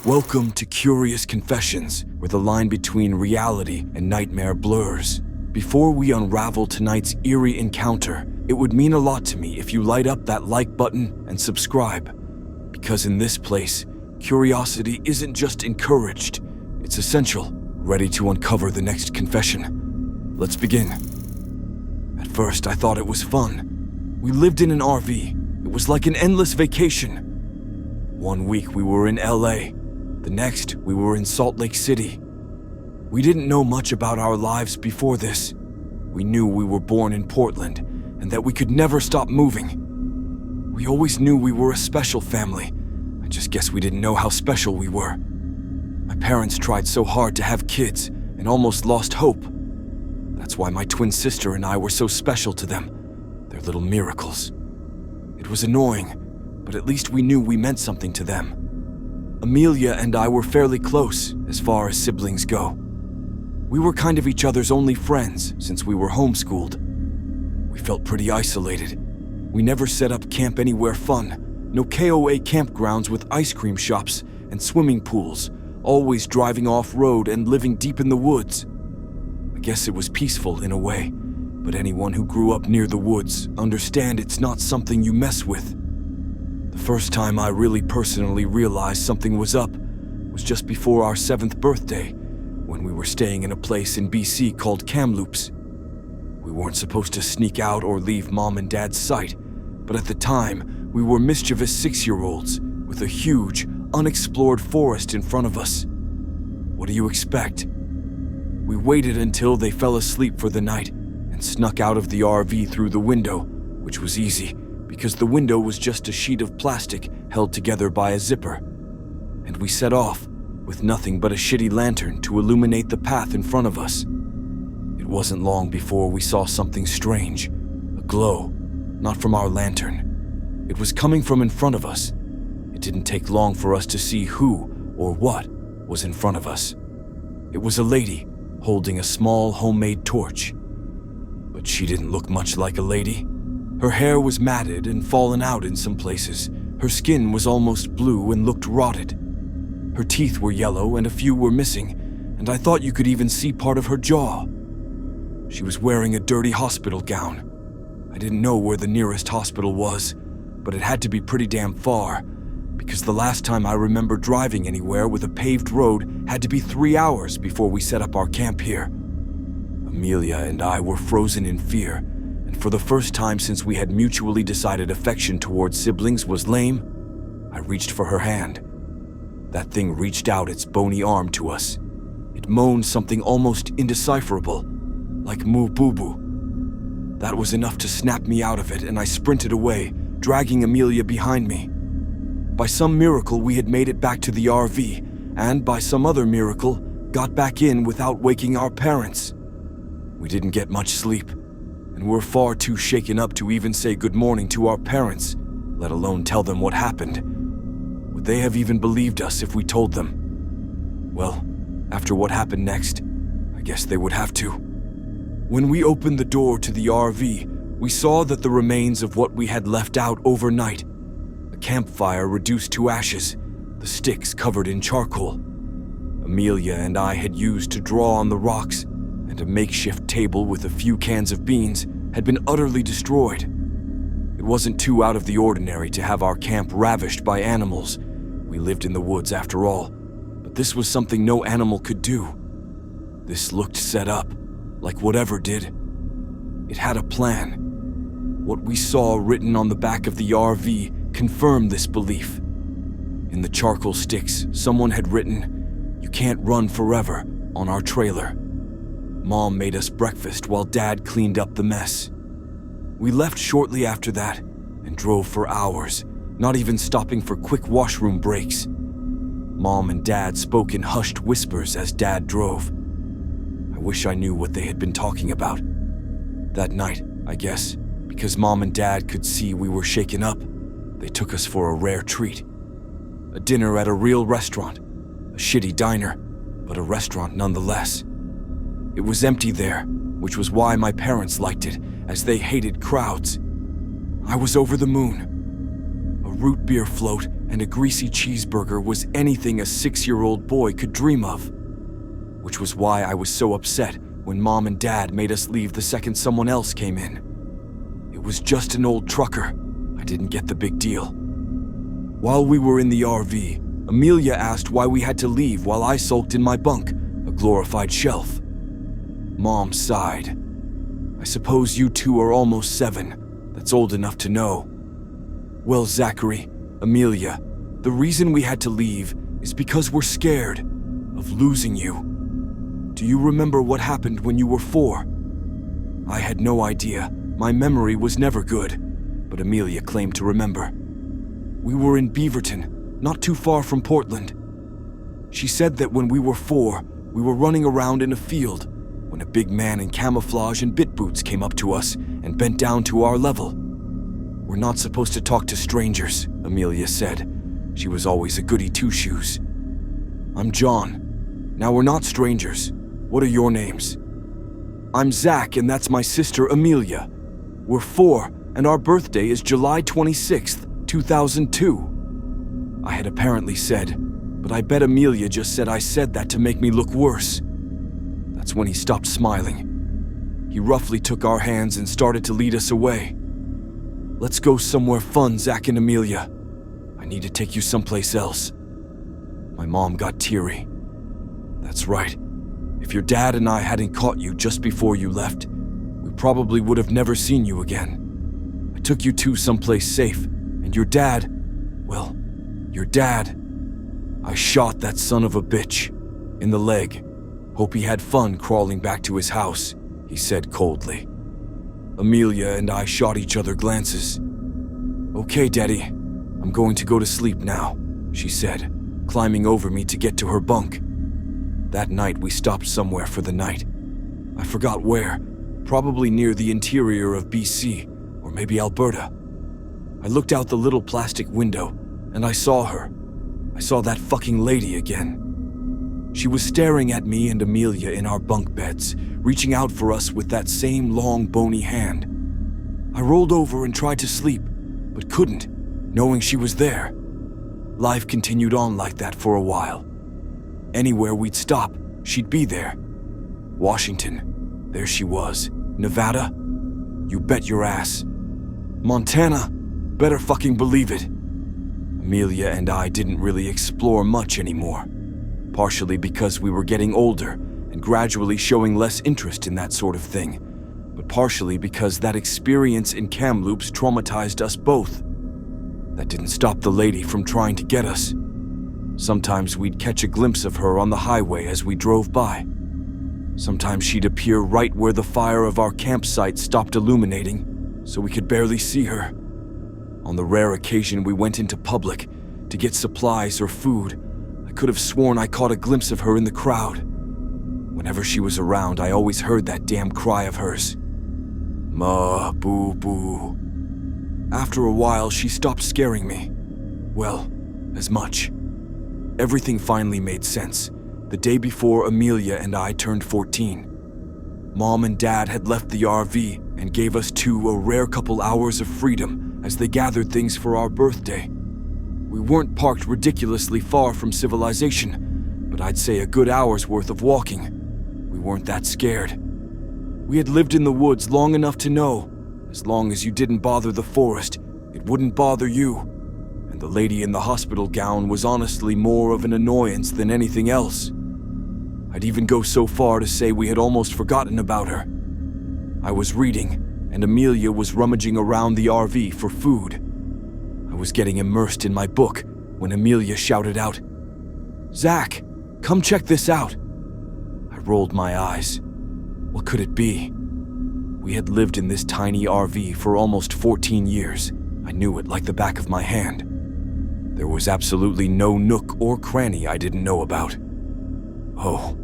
Welcome to Curious Confessions, where the line between reality and nightmare blurs. Before we unravel tonight's eerie encounter, it would mean a lot to me if you light up that like button and subscribe. Because in this place, curiosity isn't just encouraged, it's essential. Ready to uncover the next confession? Let's begin. At first, I thought it was fun. We lived in an RV. It was like an endless vacation. One week we were in LA. The next, we were in Salt Lake City. We didn't know much about our lives before this. We knew we were born in Portland and that we could never stop moving. We always knew we were a special family. I just guess we didn't know how special we were. My parents tried so hard to have kids and almost lost hope. That's why my twin sister and I were so special to them. They're little miracles. It was annoying, but at least we knew we meant something to them. Amelia and I were fairly close as far as siblings go. We were kind of each other's only friends since we were homeschooled. We felt pretty isolated. We never set up camp anywhere fun. No KOA campgrounds with ice cream shops and swimming pools, always driving off-road and living deep in the woods. I guess it was peaceful in a way, but anyone who grew up near the woods understand it's not something you mess with. The first time I really personally realized something was up was just before our 7th birthday, when we were staying in a place in BC called Kamloops. We weren't supposed to sneak out or leave Mom and Dad's sight, but at the time, we were mischievous 6-year-olds with a huge, unexplored forest in front of us. What do you expect? We waited until they fell asleep for the night and snuck out of the RV through the window, which was easy, because the window was just a sheet of plastic held together by a zipper. And we set off, with nothing but a shitty lantern to illuminate the path in front of us. It wasn't long before we saw something strange, a glow, not from our lantern. It was coming from in front of us. It didn't take long for us to see who or what was in front of us. It was a lady holding a small homemade torch. But she didn't look much like a lady. Her hair was matted and fallen out in some places. Her skin was almost blue and looked rotted. Her teeth were yellow and a few were missing, and I thought you could even see part of her jaw. She was wearing a dirty hospital gown. I didn't know where the nearest hospital was, but it had to be pretty damn far, because the last time I remember driving anywhere with a paved road had to be 3 hours before we set up our camp here. Amelia and I were frozen in fear, and for the first time since we had mutually decided affection towards siblings was lame, I reached for her hand. That thing reached out its bony arm to us. It moaned something almost indecipherable, like moo boo boo. That was enough to snap me out of it, and I sprinted away, dragging Amelia behind me. By some miracle, we had made it back to the RV, and by some other miracle, got back in without waking our parents. We didn't get much sleep, and were far too shaken up to even say good morning to our parents, let alone tell them what happened. Would they have even believed us if we told them? Well, after what happened next, I guess they would have to. When we opened the door to the RV, we saw that the remains of what we had left out overnight, a campfire reduced to ashes, the sticks covered in charcoal, Amelia and I had used to draw on the rocks, and a makeshift table with a few cans of beans had been utterly destroyed. It wasn't too out of the ordinary to have our camp ravished by animals. We lived in the woods after all, but this was something no animal could do. This looked set up, like whatever did. It had a plan. What we saw written on the back of the RV confirmed this belief. In the charcoal sticks, someone had written, "You can't run forever," on our trailer. Mom made us breakfast while Dad cleaned up the mess. We left shortly after that and drove for hours, not even stopping for quick washroom breaks. Mom and Dad spoke in hushed whispers as Dad drove. I wish I knew what they had been talking about. That night, I guess, because Mom and Dad could see we were shaken up, they took us for a rare treat. A dinner at a real restaurant, a shitty diner, but a restaurant nonetheless. It was empty there, which was why my parents liked it, as they hated crowds. I was over the moon. A root beer float and a greasy cheeseburger was anything a 6-year-old boy could dream of. Which was why I was so upset when Mom and Dad made us leave the second someone else came in. It was just an old trucker. I didn't get the big deal. While we were in the RV, Amelia asked why we had to leave while I sulked in my bunk, a glorified shelf. Mom sighed. I suppose you two are almost 7. That's old enough to know. Well, Zachary, Amelia, the reason we had to leave is because we're scared of losing you. Do you remember what happened when you were 4? I had no idea. My memory was never good, but Amelia claimed to remember. We were in Beaverton, not too far from Portland. She said that when we were 4, we were running around in a field when a big man in camouflage and bit boots came up to us and bent down to our level. We're not supposed to talk to strangers, Amelia said. She was always a goody two-shoes. I'm John. Now we're not strangers. What are your names? I'm Zach, and that's my sister Amelia. We're 4, and our birthday is July 26th, 2002. I had apparently said, but I bet Amelia just said I said that to make me look worse. That's when he stopped smiling. He roughly took our hands and started to lead us away. Let's go somewhere fun, Zach and Amelia. I need to take you someplace else. My mom got teary. That's right. If your dad and I hadn't caught you just before you left, we probably would have never seen you again. I took you two someplace safe, and your dad, I shot that son of a bitch in the leg. Hope he had fun crawling back to his house, he said coldly. Amelia and I shot each other glances. Okay, Daddy, I'm going to go to sleep now, she said, climbing over me to get to her bunk. That night we stopped somewhere for the night. I forgot where, probably near the interior of BC, or maybe Alberta. I looked out the little plastic window, and I saw her. I saw that fucking lady again. She was staring at me and Amelia in our bunk beds, reaching out for us with that same long, bony hand. I rolled over and tried to sleep, but couldn't, knowing she was there. Life continued on like that for a while. Anywhere we'd stop, she'd be there. Washington, there she was. Nevada? You bet your ass. Montana? Better fucking believe it. Amelia and I didn't really explore much anymore, partially because we were getting older and gradually showing less interest in that sort of thing, but partially because that experience in Kamloops traumatized us both. That didn't stop the lady from trying to get us. Sometimes we'd catch a glimpse of her on the highway as we drove by. Sometimes she'd appear right where the fire of our campsite stopped illuminating, so we could barely see her. On the rare occasion we went into public to get supplies or food, I could have sworn I caught a glimpse of her in the crowd. Whenever she was around, I always heard that damn cry of hers. Ma, boo, boo. After a while, she stopped scaring me. Well, as much. Everything finally made sense. The day before Amelia and I turned 14. Mom and Dad had left the RV and gave us two a rare couple hours of freedom as they gathered things for our birthday. We weren't parked ridiculously far from civilization, but I'd say a good hour's worth of walking. We weren't that scared. We had lived in the woods long enough to know, as long as you didn't bother the forest, it wouldn't bother you. And the lady in the hospital gown was honestly more of an annoyance than anything else. I'd even go so far to say we had almost forgotten about her. I was reading, and Amelia was rummaging around the RV for food. I was getting immersed in my book when Amelia shouted out, "Zach, come check this out." I rolled my eyes. What could it be? We had lived in this tiny RV for almost 14 years. I knew it like the back of my hand. There was absolutely no nook or cranny I didn't know about. Oh,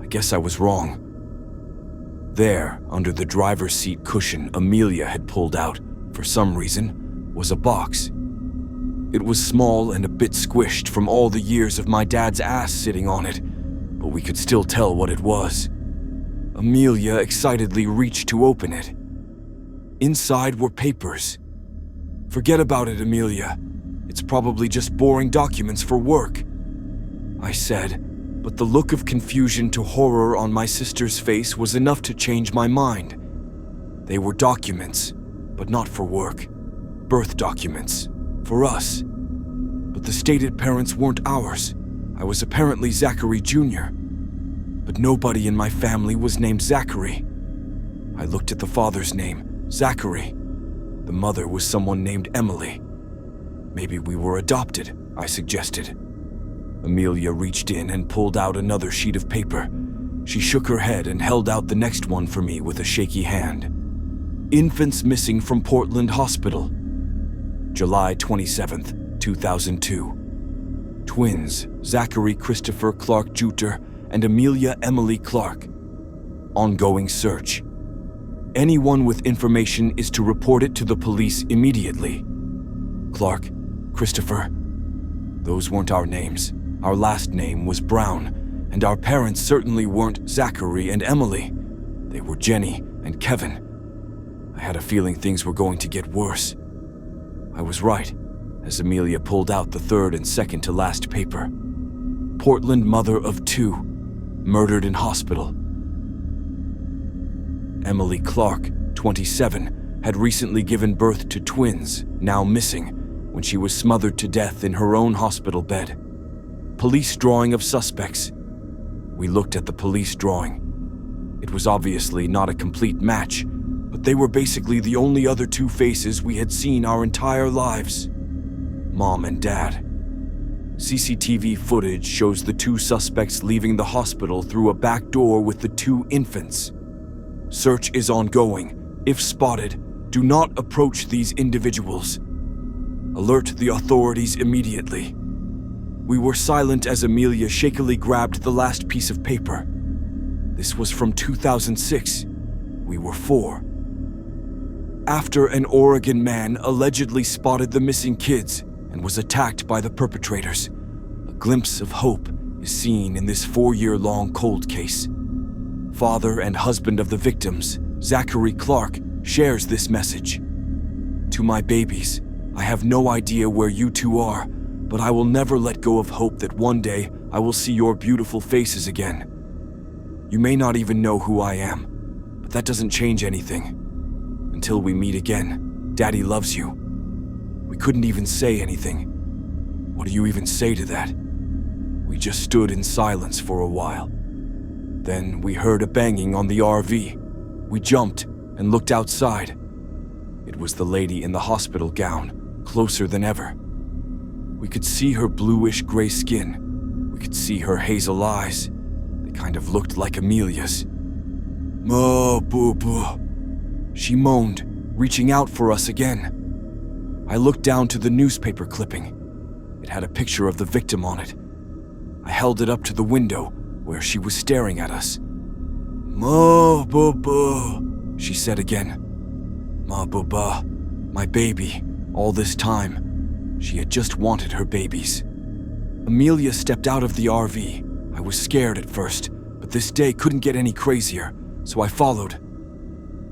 I guess I was wrong. There, under the driver's seat cushion Amelia had pulled out, for some reason, was a box. It was small and a bit squished from all the years of my dad's ass sitting on it, but we could still tell what it was. Amelia excitedly reached to open it. Inside were papers. Forget about it, Amelia. It's probably just boring documents for work," I said, but the look of confusion to horror on my sister's face was enough to change my mind. They were documents, but not for work. Birth documents, for us. But the stated parents weren't ours. I was apparently Zachary Jr., but nobody in my family was named Zachary. I looked at the father's name, Zachary. The mother was someone named Emily. Maybe we were adopted, I suggested. Amelia reached in and pulled out another sheet of paper. She shook her head and held out the next one for me with a shaky hand. Infants missing from Portland Hospital. July 27th, 2002. Twins, Zachary Christopher Clark Juter and Amelia Emily Clark. Ongoing search. Anyone with information is to report it to the police immediately. Clark, Christopher. Those weren't our names. Our last name was Brown, and our parents certainly weren't Zachary and Emily. They were Jenny and Kevin. I had a feeling things were going to get worse. I was right, as Amelia pulled out the third and second to last paper. Portland mother of 2, murdered in hospital. Emily Clark, 27, had recently given birth to twins, now missing, when she was smothered to death in her own hospital bed. Police drawing of suspects. We looked at the police drawing. It was obviously not a complete match, but they were basically the only other 2 faces we had seen our entire lives. Mom and Dad. CCTV footage shows the 2 suspects leaving the hospital through a back door with the 2 infants. Search is ongoing. If spotted, do not approach these individuals. Alert the authorities immediately. We were silent as Amelia shakily grabbed the last piece of paper. This was from 2006. We were 4. After an Oregon man allegedly spotted the missing kids and was attacked by the perpetrators, a glimpse of hope is seen in this 4-year-long cold case. Father and husband of the victims, Zachary Clark, shares this message. To my babies, I have no idea where you 2 are, but I will never let go of hope that one day I will see your beautiful faces again. You may not even know who I am, but that doesn't change anything. Until we meet again, Daddy loves you. We couldn't even say anything. What do you even say to that? We just stood in silence for a while. Then we heard a banging on the RV. We jumped and looked outside. It was the lady in the hospital gown, closer than ever. We could see her bluish-gray skin. We could see her hazel eyes. They kind of looked like Amelia's. "Ma, boo-boo," she moaned, reaching out for us again. I looked down to the newspaper clipping. It had a picture of the victim on it. I held it up to the window where she was staring at us. "Ma, boo-boo," she said again. "Ma, boo-boo, my baby, all this time." She had just wanted her babies. Amelia stepped out of the RV. I was scared at first, but this day couldn't get any crazier, so I followed.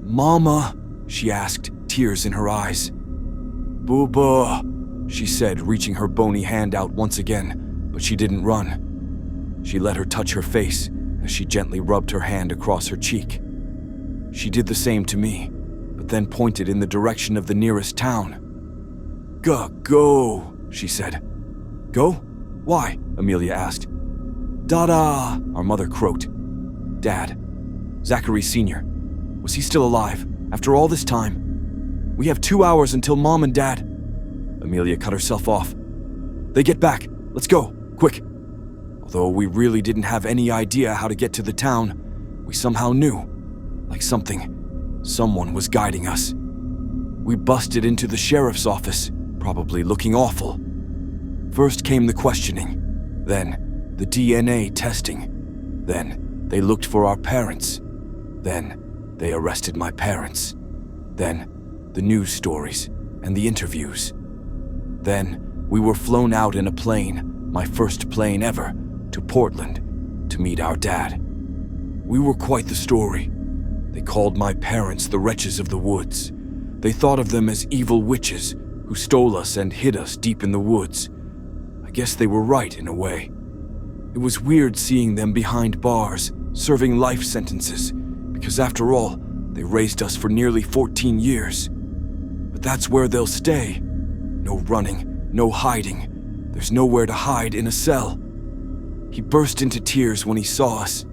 "Mama," she asked, tears in her eyes. "Boo-boo," she said, reaching her bony hand out once again, but she didn't run. She let her touch her face as she gently rubbed her hand across her cheek. She did the same to me, but then pointed in the direction of the nearest town. Go, she said. "Go? Why?" Amelia asked. "Dada," our mother croaked. Dad, Zachary Sr., was he still alive after all this time? "We have 2 hours until Mom and Dad." Amelia cut herself off. "They get back. Let's go, quick." Although we really didn't have any idea how to get to the town, we somehow knew, like someone was guiding us. We busted into the sheriff's office, probably looking awful. First came the questioning, then the DNA testing, then they looked for our parents, then they arrested my parents, then the news stories and the interviews. Then we were flown out in a plane, my first plane ever, to Portland to meet our dad. We were quite the story. They called my parents the wretches of the woods. They thought of them as evil witches who who stole us and hid us deep in the woods. I guess they were right in a way. It was weird seeing them behind bars, serving life sentences, because after all, they raised us for nearly 14 years. But that's where they'll stay. No running, no hiding. There's nowhere to hide in a cell. He burst into tears when he saw us.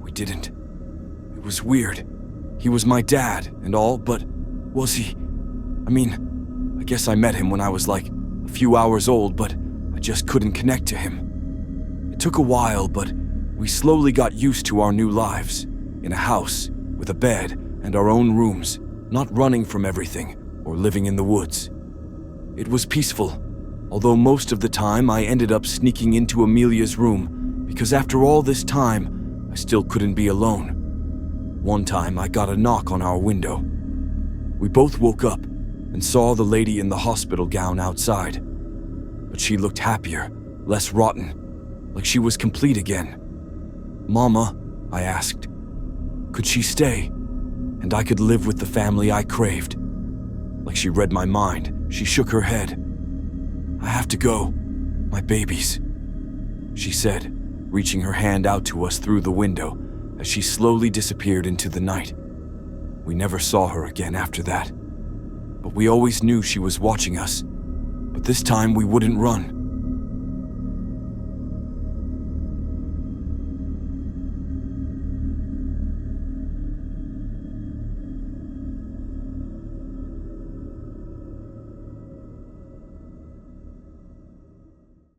We didn't. It was weird. He was my dad and all, but was he? I guess I met him when I was like a few hours old, but I just couldn't connect to him. It took a while, but we slowly got used to our new lives. In a house, with a bed, and our own rooms, not running from everything or living in the woods. It was peaceful, although most of the time I ended up sneaking into Amelia's room because after all this time, I still couldn't be alone. One time I got a knock on our window. We both woke up and saw the lady in the hospital gown outside. But she looked happier, less rotten, like she was complete again. "Mama," I asked, "could she stay? And I could live with the family I craved." Like she read my mind, she shook her head. "I have to go. My babies," she said, reaching her hand out to us through the window as she slowly disappeared into the night. We never saw her again after that. But we always knew she was watching us. But this time we wouldn't run.